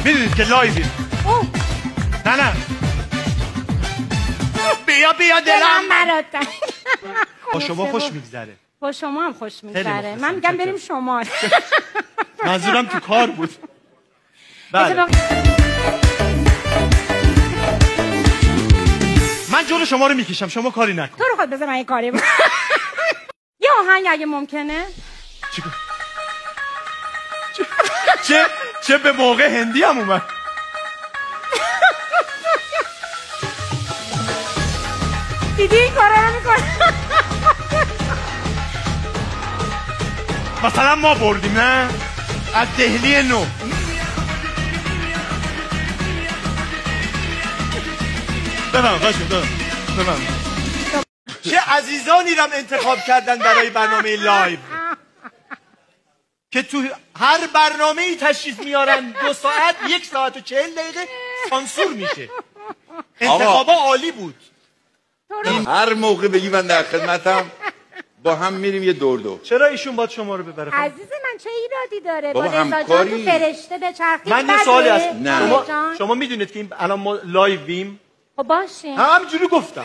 میدونید که لایویم. نه بیا دلم برات. با شما خوش میگذره. با شما هم خوش میگذره. من میگم بریم شمال. منظورم تو کار بود. بله. من جلو شما رو میکشم، شما کاری نکن. تو رو خود بذار من این کاری بود. یه آهنگ اگه ممکنه. چه به موقع هندی هم اومد. دیدی این کارا رو میکنه. مثلا ما بردیم نه از دهلی نو. بفهم چه عزیزانی رم انتخاب کردن برای برنامه لایو که تو هر برنامه‌ای تشریف میارن 2 ساعت 1 ساعت و 40 دقیقه سانسور میشه. انتخابا عالی بود. هر موقع بگی من در خدمتم با هم میریم یه دور. چرا ایشون باید شما رو ببره؟ عزیز من چه ایرادی داره؟ بابا با رضا جان تو فرشته به چرخی. من یه سوالی هست. نه شما میدونید که الان ما لایویم. خب باشه. همینجوری گفتم.